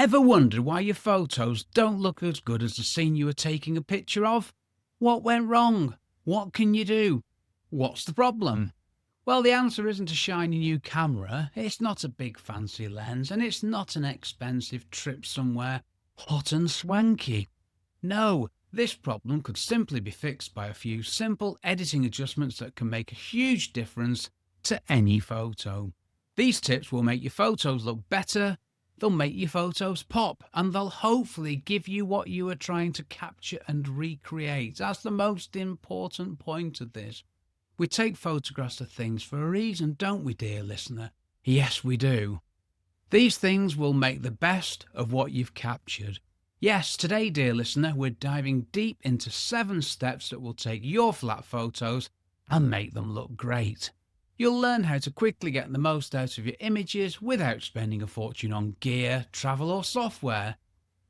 Ever wondered why your photos don't look as good as the scene you were taking a picture of? What went wrong? What can you do? What's the problem? Well, the answer isn't a shiny new camera, it's not a big fancy lens, and it's not an expensive trip somewhere hot and swanky. No, this problem could simply be fixed by a few simple editing adjustments that can make a huge difference to any photo. These tips will make your photos look better, they'll make your photos pop, and they'll hopefully give you what you are trying to capture and recreate. That's the most important point of this. We take photographs of things for a reason, don't we, dear listener? Yes, we do. These things will make the best of what you've captured. Yes, today, dear listener, we're diving deep into 7 steps that will take your flat photos and make them look great. You'll learn how to quickly get the most out of your images without spending a fortune on gear, travel or software,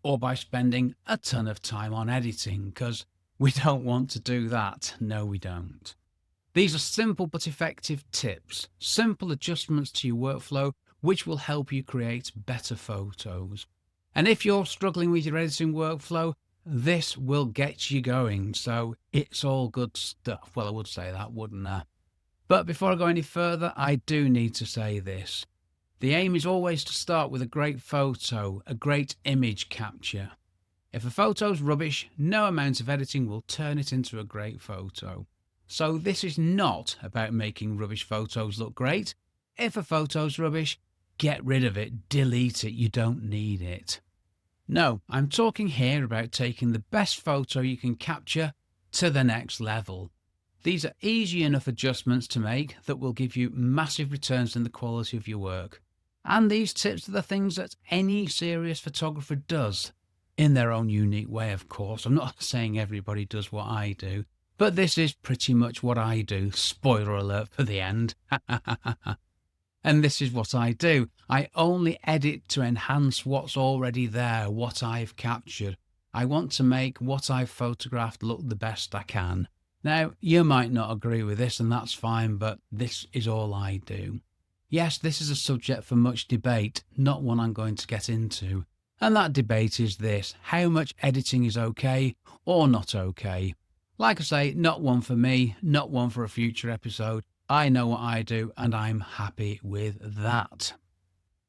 or by spending a ton of time on editing, because we don't want to do that. No, we don't. These are simple but effective tips, simple adjustments to your workflow, which will help you create better photos. And if you're struggling with your editing workflow, this will get you going. So it's all good stuff. Well, I would say that, wouldn't I? But before I go any further, I do need to say this. The aim is always to start with a great photo, a great image capture. If a photo's rubbish, no amount of editing will turn it into a great photo. So this is not about making rubbish photos look great. If a photo's rubbish, get rid of it, delete it, you don't need it. No, I'm talking here about taking the best photo you can capture to the next level. These are easy enough adjustments to make that will give you massive returns in the quality of your work. And these tips are the things that any serious photographer does, in their own unique way, of course. I'm not saying everybody does what I do, but this is pretty much what I do. Spoiler alert for the end. And this is what I do. I only edit to enhance what's already there, what I've captured. I want to make what I've photographed look the best I can. Now, you might not agree with this, and that's fine, but this is all I do. Yes, this is a subject for much debate, not one I'm going to get into. And that debate is this: how much editing is okay or not okay? Like I say, not one for me, not one for a future episode. I know what I do, and I'm happy with that.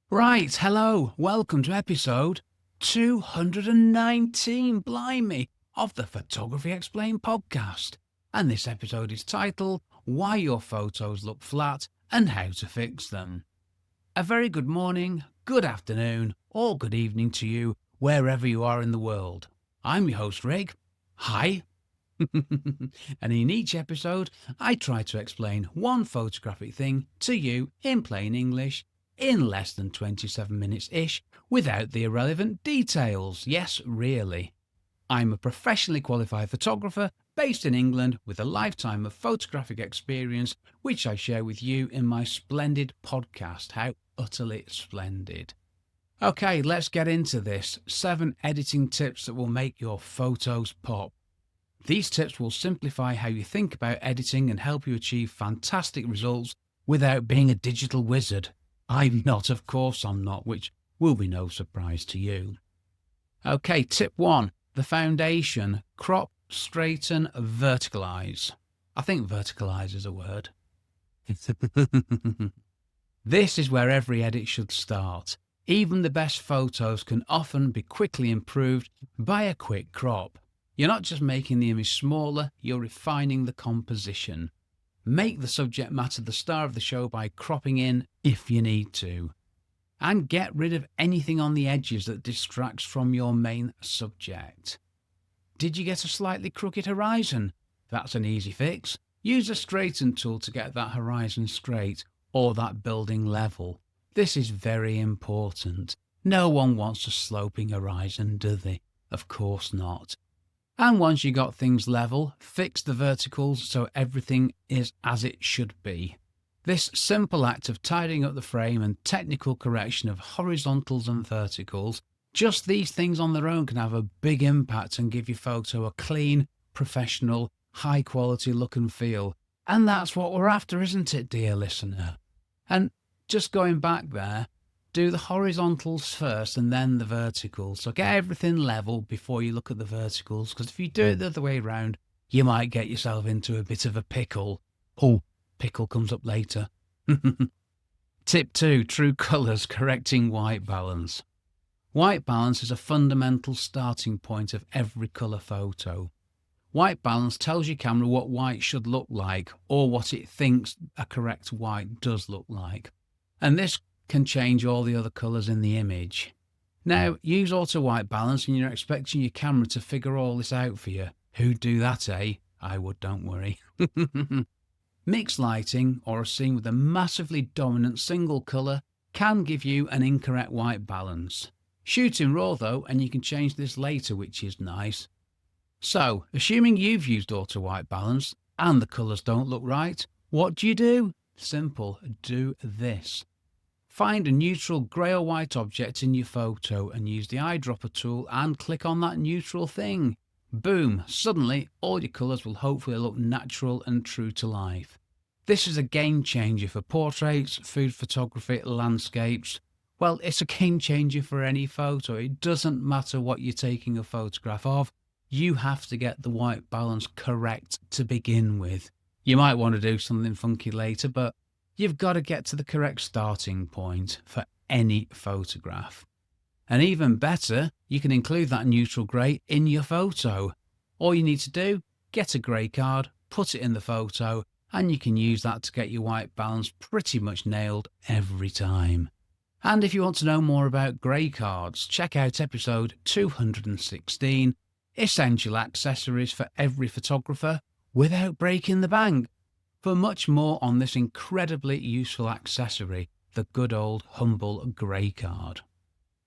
Right, hello, welcome to episode 219, blimey, of the Photography Explained podcast. And this episode is titled, Why Your Photos Look Flat and How to Fix Them. A very good morning, good afternoon, or good evening to you, wherever you are in the world. I'm your host, Rick. Hi. And in each episode, I try to explain one photographic thing to you in plain English, in less than 27 minutes-ish, without the irrelevant details. Yes, really. I'm a professionally qualified photographer based in England with a lifetime of photographic experience, which I share with you in my splendid podcast. How utterly splendid. Okay, let's get into this. 7 editing tips that will make your photos pop. These tips will simplify how you think about editing and help you achieve fantastic results without being a digital wizard. I'm not, of course I'm not, which will be no surprise to you. Okay, tip 1, the foundation: crop, straighten, verticalize. I think verticalize is a word. This is where every edit should start. Even the best photos can often be quickly improved by a quick crop. You're not just making the image smaller, you're refining the composition. Make the subject matter the star of the show by cropping in if you need to. And get rid of anything on the edges that distracts from your main subject. Did you get a slightly crooked horizon? That's an easy fix. Use a straighten tool to get that horizon straight, or that building level. This is very important. No one wants a sloping horizon, do they? Of course not. And once you got things level, fix the verticals so everything is as it should be. This simple act of tidying up the frame and technical correction of horizontals and verticals, just these things on their own can have a big impact and give your photo a clean, professional, high quality look and feel. And that's what we're after, isn't it, dear listener? And just going back there, Do the horizontals first and then the verticals. So get everything level before you look at the verticals, because if you do it the other way around, you might get yourself into a bit of a pickle. Oh, pickle comes up later. Tip 2, true colours, correcting white balance. White balance is a fundamental starting point of every colour photo. White balance tells your camera what white should look like, or what it thinks a correct white does look like. And this can change all the other colours in the image. Now, use auto white balance and you're expecting your camera to figure all this out for you. Who'd do that, eh? I would, don't worry. Mixed lighting, or a scene with a massively dominant single colour, can give you an incorrect white balance. Shoot in RAW though, and you can change this later, which is nice. So, assuming you've used auto white balance and the colours don't look right, what do? Simple, do this. Find a neutral grey or white object in your photo and use the eyedropper tool and click on that neutral thing. Boom, suddenly all your colours will hopefully look natural and true to life. This is a game changer for portraits, food photography, landscapes. Well, it's a game changer for any photo. It doesn't matter what you're taking a photograph of. You have to get the white balance correct to begin with. You might want to do something funky later, but you've got to get to the correct starting point for any photograph. And even better, you can include that neutral grey in your photo. All you need to do, get a grey card, put it in the photo, and you can use that to get your white balance pretty much nailed every time. And if you want to know more about grey cards, check out episode 216, Essential Accessories for Every Photographer Without Breaking the Bank, for much more on this incredibly useful accessory, the good old humble grey card.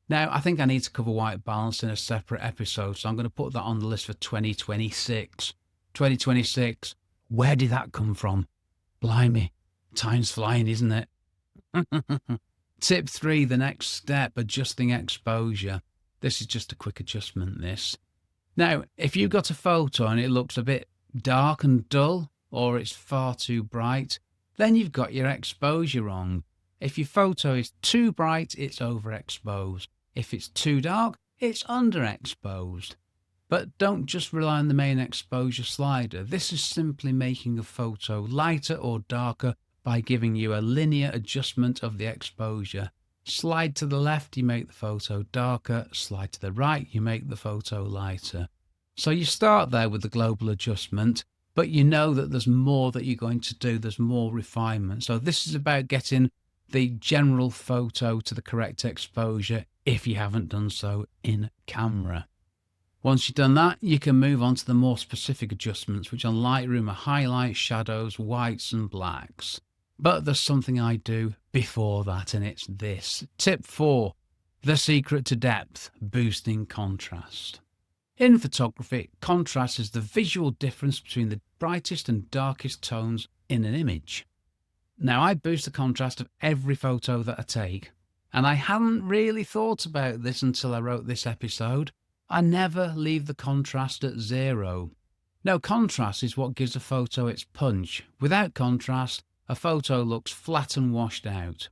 Now, I think I need to cover white balance in a separate episode, so I'm going to put that on the list for 2026. 2026, where did that come from? Blimey, time's flying, isn't it? Tip 3, the next step, adjusting exposure. This is just a quick adjustment, this. Now, if you've got a photo and it looks a bit dark and dull, or it's far too bright, then you've got your exposure wrong. If your photo is too bright, it's overexposed. If it's too dark, it's underexposed. But don't just rely on the main exposure slider. This is simply making a photo lighter or darker by giving you a linear adjustment of the exposure. Slide to the left, you make the photo darker. Slide to the right, you make the photo lighter. So you start there with the global adjustment, but you know that there's more that you're going to do. There's more refinement. So this is about getting the general photo to the correct exposure if you haven't done so in camera. Once you've done that, you can move on to the more specific adjustments, which on Lightroom are highlights, shadows, whites and blacks. But there's something I do before that, and it's this. Tip 4, the secret to depth, boosting contrast. In photography, contrast is the visual difference between the brightest and darkest tones in an image. Now, I boost the contrast of every photo that I take, and I hadn't really thought about this until I wrote this episode. I never leave the contrast at 0. Now, contrast is what gives a photo its punch. Without contrast, a photo looks flat and washed out.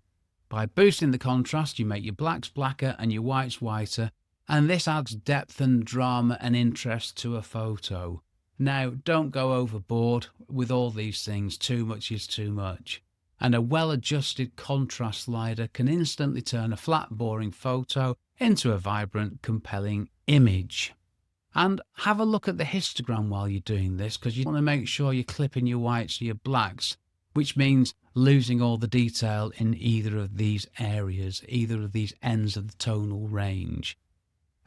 By boosting the contrast, you make your blacks blacker and your whites whiter, and this adds depth and drama and interest to a photo. Now, don't go overboard with all these things. Too much is too much. And a well-adjusted contrast slider can instantly turn a flat, boring photo into a vibrant, compelling image. And have a look at the histogram while you're doing this, because you want to make sure you're clipping your whites or your blacks, which means losing all the detail in either of these areas, either of these ends of the tonal range.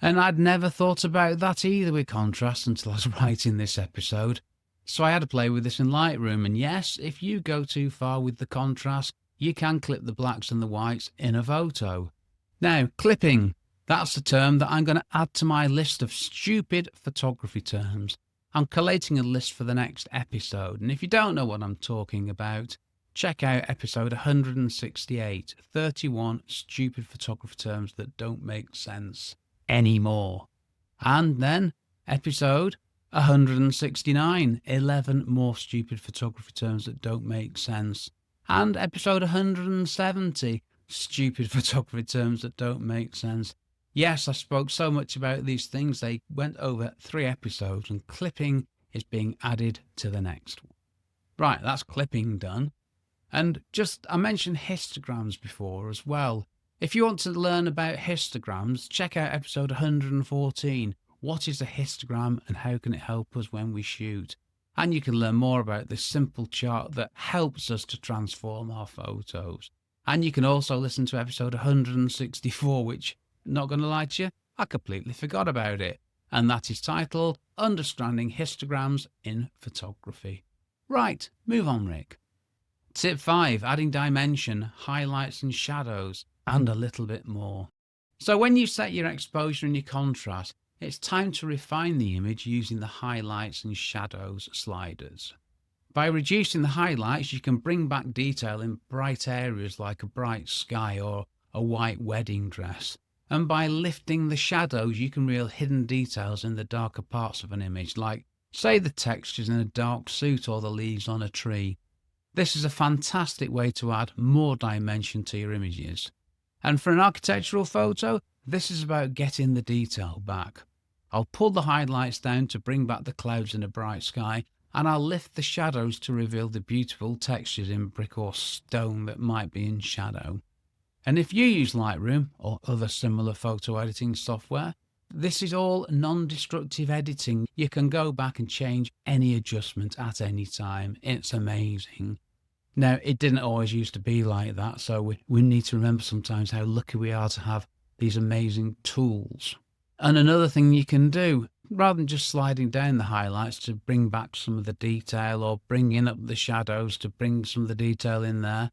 And I'd never thought about that either with contrast until I was writing this episode. So I had to play with this in Lightroom, and yes, if you go too far with the contrast, you can clip the blacks and the whites in a photo. Now, clipping, that's the term that I'm going to add to my list of stupid photography terms. I'm collating a list for the next episode, and if you don't know what I'm talking about, check out episode 168, 31 stupid photography terms that don't make sense anymore. And then episode 169, 11 more stupid photography terms that don't make sense. And episode 170, stupid photography terms that don't make sense. Yes, I spoke so much about these things, they went over 3 episodes, and clipping is being added to the next one. Right, that's clipping done. And I mentioned histograms before as well. If you want to learn about histograms, check out episode 114. What is a histogram and how can it help us when we shoot? And you can learn more about this simple chart that helps us to transform our photos. And you can also listen to episode 164, which, not going to lie to you, I completely forgot about it. And that is titled Understanding Histograms in Photography. Right, move on, Rick. Tip 5, adding dimension, highlights and shadows, and a little bit more. So when you set your exposure and your contrast, it's time to refine the image using the highlights and shadows sliders. By reducing the highlights, you can bring back detail in bright areas like a bright sky or a white wedding dress. And by lifting the shadows, you can reveal hidden details in the darker parts of an image, like, say, the textures in a dark suit or the leaves on a tree. This is a fantastic way to add more dimension to your images. And for an architectural photo, this is about getting the detail back. I'll pull the highlights down to bring back the clouds in a bright sky, and I'll lift the shadows to reveal the beautiful textures in brick or stone that might be in shadow. And if you use Lightroom or other similar photo editing software, this is all non-destructive editing. You can go back and change any adjustment at any time. It's amazing. Now, it didn't always used to be like that, so we need to remember sometimes how lucky we are to have these amazing tools. And another thing you can do, rather than just sliding down the highlights to bring back some of the detail or bringing up the shadows to bring some of the detail in there,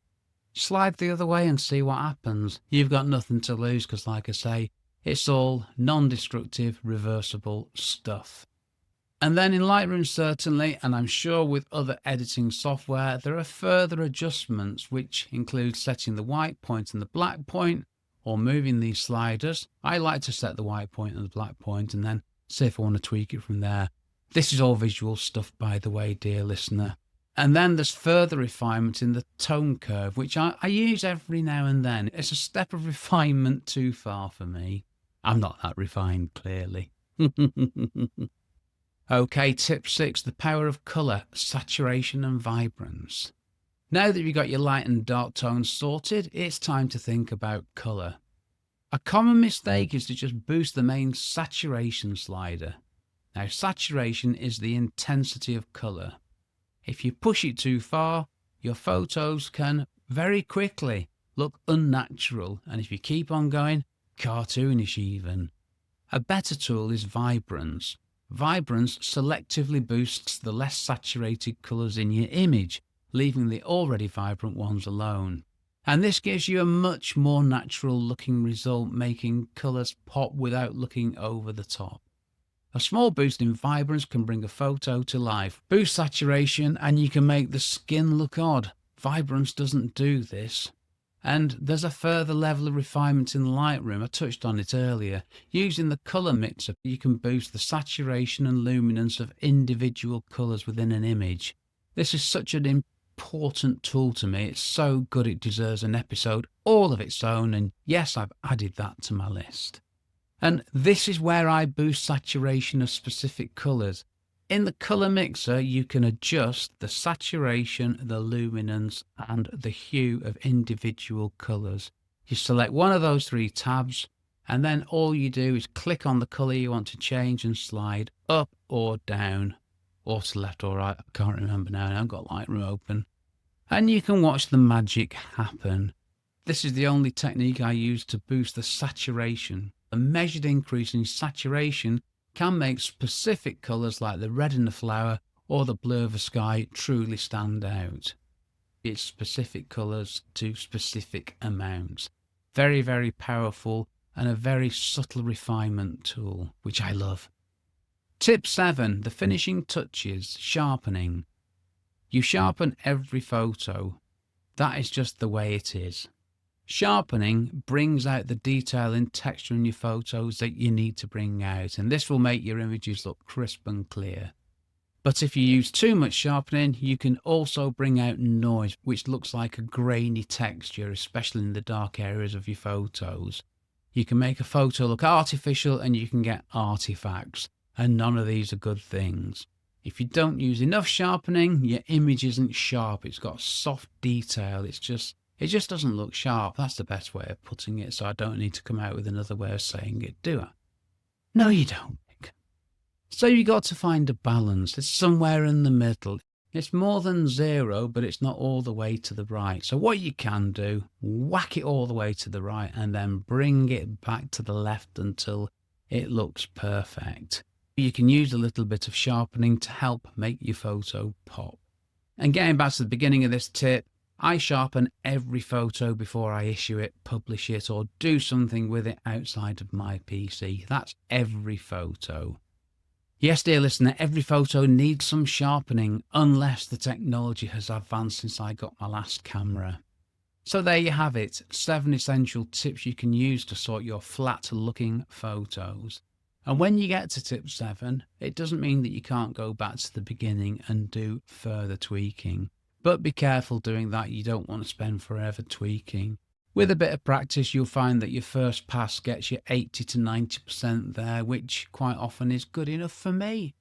slide the other way and see what happens. You've got nothing to lose because, like I say, it's all non-destructive, reversible stuff. And then in Lightroom certainly, and I'm sure with other editing software, there are further adjustments which include setting the white point and the black point or moving these sliders. I like to set the white point and the black point and then see if I want to tweak it from there. This is all visual stuff, by the way, dear listener. And then there's further refinement in the tone curve, which I use every now and then. It's a step of refinement too far for me. I'm not that refined, clearly. Okay, tip 6, the power of colour, saturation and vibrance. Now that you've got your light and dark tones sorted, it's time to think about colour. A common mistake is to just boost the main saturation slider. Now, saturation is the intensity of colour. If you push it too far, your photos can very quickly look unnatural, and if you keep on going, cartoonish even. A better tool is vibrance. Vibrance selectively boosts the less saturated colours in your image, leaving the already vibrant ones alone. And this gives you a much more natural looking result, making colours pop without looking over the top. A small boost in vibrance can bring a photo to life. Boost saturation and you can make the skin look odd. Vibrance doesn't do this. And there's a further level of refinement in Lightroom. I touched on it earlier. Using the colour mixer, you can boost the saturation and luminance of individual colours within an image. This is such an important tool to me. It's so good it deserves an episode all of its own, and yes, I've added that to my list. And this is where I boost saturation of specific colours. In the colour mixer, you can adjust the saturation, the luminance, and the hue of individual colours. You select one of those 3 tabs, and then all you do is click on the colour you want to change and slide up or down, or to left or right. I can't remember now. I've got Lightroom open. And you can watch the magic happen. This is the only technique I use to boost the saturation. A measured increase in saturation can make specific colours like the red in the flower or the blue of the sky truly stand out. It's specific colours to specific amounts. Very, very powerful and a very subtle refinement tool, which I love. Tip 7, the finishing touches, sharpening. You sharpen every photo. That is just the way it is. Sharpening brings out the detail and texture in your photos that you need to bring out, and this will make your images look crisp and clear. But if you use too much sharpening, you can also bring out noise, which looks like a grainy texture, especially in the dark areas of your photos. You can make a photo look artificial and you can get artifacts, and none of these are good things. If you don't use enough sharpening, your image isn't sharp. It's got soft detail. It just doesn't look sharp. That's the best way of putting it, so I don't need to come out with another way of saying it, do I? No, you don't, Nick. So you got to find a balance. It's somewhere in the middle. It's more than 0, but it's not all the way to the right. So what you can do, whack it all the way to the right and then bring it back to the left until it looks perfect. You can use a little bit of sharpening to help make your photo pop. And getting back to the beginning of this tip, I sharpen every photo before I issue it, publish it, or do something with it outside of my PC. That's every photo. Yes, dear listener, every photo needs some sharpening, unless the technology has advanced since I got my last camera. So there you have it, 7 essential tips you can use to sort your flat-looking photos. And when you get to tip 7, it doesn't mean that you can't go back to the beginning and do further tweaking. But be careful doing that, you don't want to spend forever tweaking. With a bit of practice, you'll find that your first pass gets you 80 to 90% there, which quite often is good enough for me.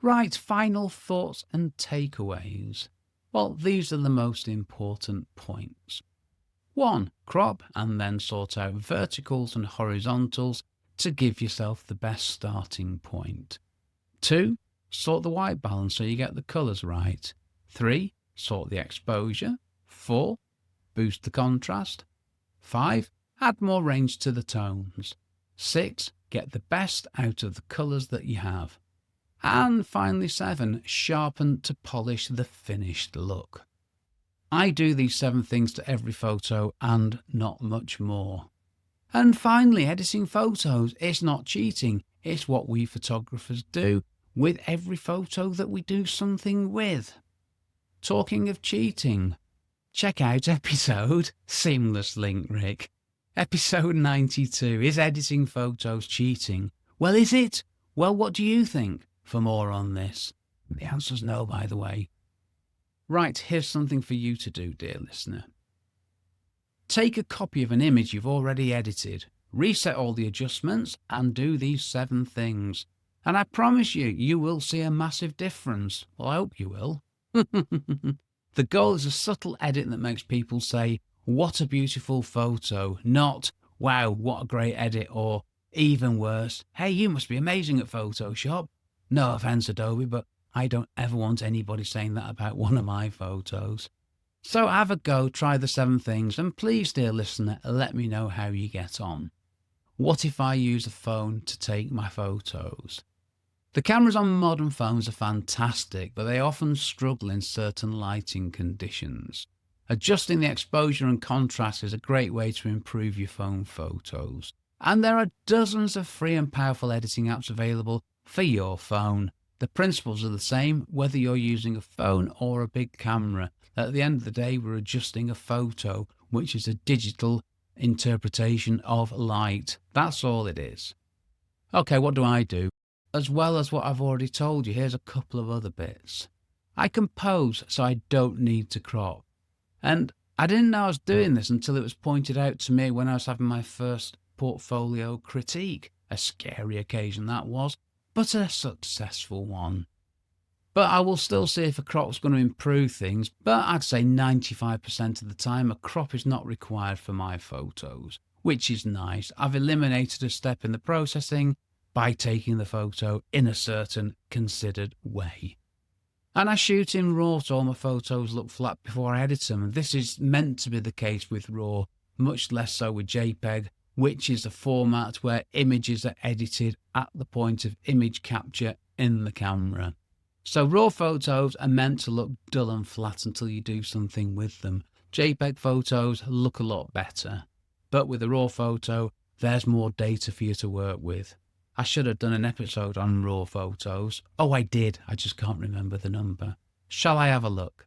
Right, final thoughts and takeaways. Well, these are the most important points. 1. Crop and then sort out verticals and horizontals to give yourself the best starting point. 2. Sort the white balance so you get the colours right. 3. Sort the exposure. 4. Boost the contrast. 5. Add more range to the tones. 6. Get the best out of the colours that you have. And finally 7. Sharpen to polish the finished look. I do these 7 things to every photo and not much more. And finally, editing photos, it's not cheating. It's what we photographers do with every photo that we do something with. Talking of cheating, check out seamless link, Rick. Episode 92, is editing photos cheating? Well, is it? Well, what do you think? For more on this. The answer's no, by the way. Right, here's something for you to do, dear listener. Take a copy of an image you've already edited, reset all the adjustments, and do these 7 things. And I promise you, you will see a massive difference. Well, I hope you will. The goal is a subtle edit that makes people say, what a beautiful photo, not, wow, what a great edit, or even worse, hey, you must be amazing at Photoshop. No offense, Adobe, but I don't ever want anybody saying that about one of my photos. So have a go, try the 7 things, and please, dear listener, let me know how you get on. What if I use a phone to take my photos? The cameras on modern phones are fantastic, but they often struggle in certain lighting conditions. Adjusting the exposure and contrast is a great way to improve your phone photos. And there are dozens of free and powerful editing apps available for your phone. The principles are the same whether you're using a phone or a big camera. At the end of the day, we're adjusting a photo, which is a digital interpretation of light. That's all it is. Okay, what do I do? As well as what I've already told you, here's a couple of other bits. I compose so I don't need to crop. And I didn't know I was doing this until it was pointed out to me when I was having my first portfolio critique. A scary occasion that was, but a successful one. But I will still see if a crop's going to improve things, but I'd say 95% of the time a crop is not required for my photos, which is nice. I've eliminated a step in the processing by taking the photo in a certain considered way. And I shoot in RAW so all my photos look flat before I edit them, and this is meant to be the case with RAW, much less so with JPEG, which is a format where images are edited at the point of image capture in the camera. So RAW photos are meant to look dull and flat until you do something with them. JPEG photos look a lot better. But with a RAW photo, there's more data for you to work with. I should have done an episode on RAW photos. Oh, I did. I just can't remember the number. Shall I have a look?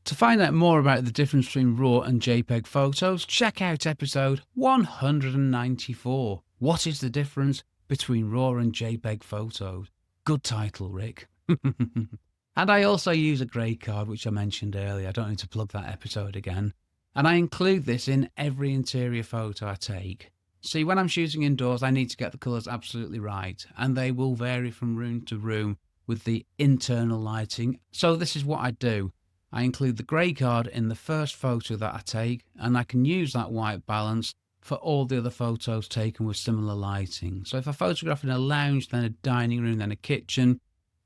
To find out more about the difference between RAW and JPEG photos, check out episode 194. What is the difference between RAW and JPEG photos? Good title, Rick. And I also use a grey card, which I mentioned earlier. I don't need to plug that episode again. And I include this in every interior photo I take. See, when I'm shooting indoors, I need to get the colours absolutely right, and they will vary from room to room with the internal lighting. So this is what I do. I include the grey card in the first photo that I take, and I can use that white balance for all the other photos taken with similar lighting. So if I photograph in a lounge, then a dining room, then a kitchen,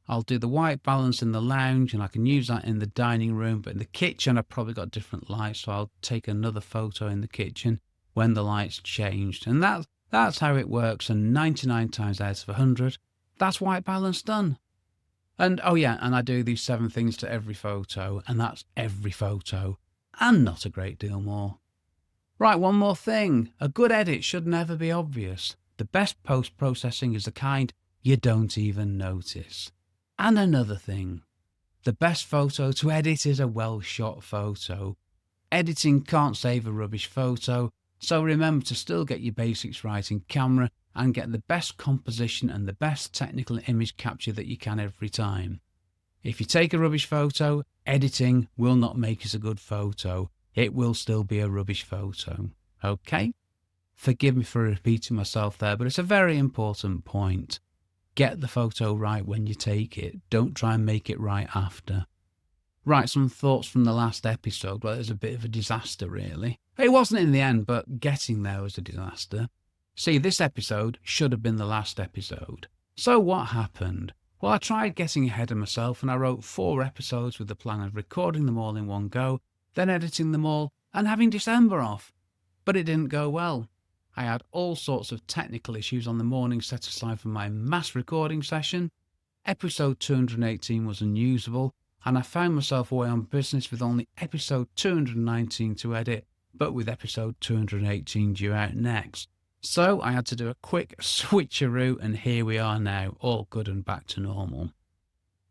I'll do the white balance in the lounge and I can use that in the dining room, but in the kitchen I've probably got different lights, so I'll take another photo in the kitchen when the lights changed. And that's how it works, and 99 times out of 100, that's white balance done. And oh yeah, and I do these 7 things to every photo, and that's every photo, and not a great deal more. Right, one more thing. A good edit should never be obvious. The best post-processing is the kind you don't even notice. And another thing, the best photo to edit is a well-shot photo. Editing can't save a rubbish photo, so remember to still get your basics right in camera and get the best composition and the best technical image capture that you can every time. If you take a rubbish photo, editing will not make it a good photo. It will still be a rubbish photo. Okay? Forgive me for repeating myself there, but it's a very important point. Get the photo right when you take it. Don't try and make it right after. Right, some thoughts from the last episode. Well, it was a bit of a disaster, really. It wasn't in the end, but getting there was a disaster. See, this episode should have been the last episode. So what happened? Well, I tried getting ahead of myself and I wrote 4 episodes with the plan of recording them all in one go, then editing them all and having December off. But it didn't go well. I had all sorts of technical issues on the morning set aside for my mass recording session. Episode 218 was unusable, and I found myself away on business with only episode 219 to edit, but with episode 218 due out next. So I had to do a quick switcheroo, and here we are now, all good and back to normal.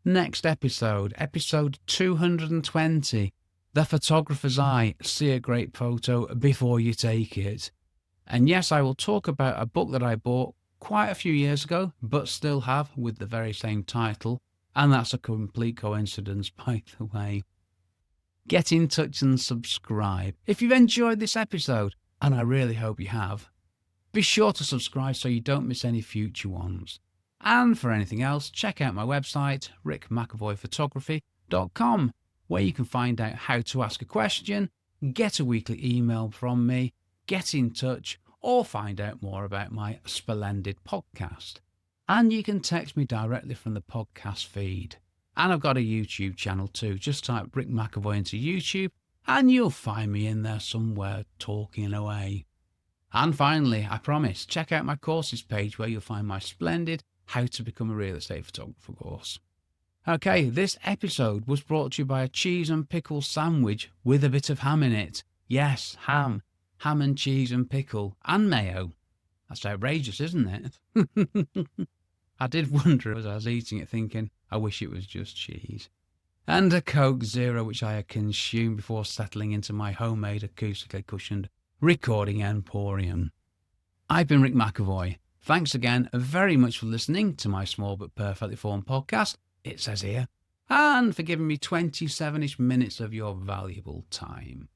Next episode, episode 220. The photographer's eye. See a great photo before you take it. And yes, I will talk about a book that I bought quite a few years ago, but still have with the very same title. And that's a complete coincidence, by the way. Get in touch and subscribe if you've enjoyed this episode, and I really hope you have. Be sure to subscribe so you don't miss any future ones. And for anything else, check out my website, rickmcavoyphotography.com, where you can find out how to ask a question, get a weekly email from me, get in touch, or find out more about my splendid podcast. And you can text me directly from the podcast feed. And I've got a YouTube channel too. Just type Rick McEvoy into YouTube and you'll find me in there somewhere talking away. And finally, I promise, check out my courses page where you'll find my splendid How to Become a Real Estate Photographer course. Okay, this episode was brought to you by a cheese and pickle sandwich with a bit of ham in it. Yes, ham. Ham and cheese and pickle and mayo. That's outrageous, isn't it? I did wonder as I was eating it, thinking, I wish it was just cheese. And a Coke Zero, which I had consumed before settling into my homemade acoustically cushioned recording emporium. I've been Rick McEvoy. Thanks again very much for listening to my small but perfectly formed podcast, it says here, and for giving me 27-ish minutes of your valuable time.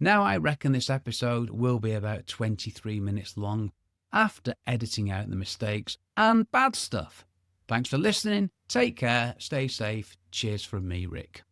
Now I reckon this episode will be about 23 minutes long after editing out the mistakes and bad stuff. Thanks for listening. Take care. Stay safe. Cheers from me, Rick.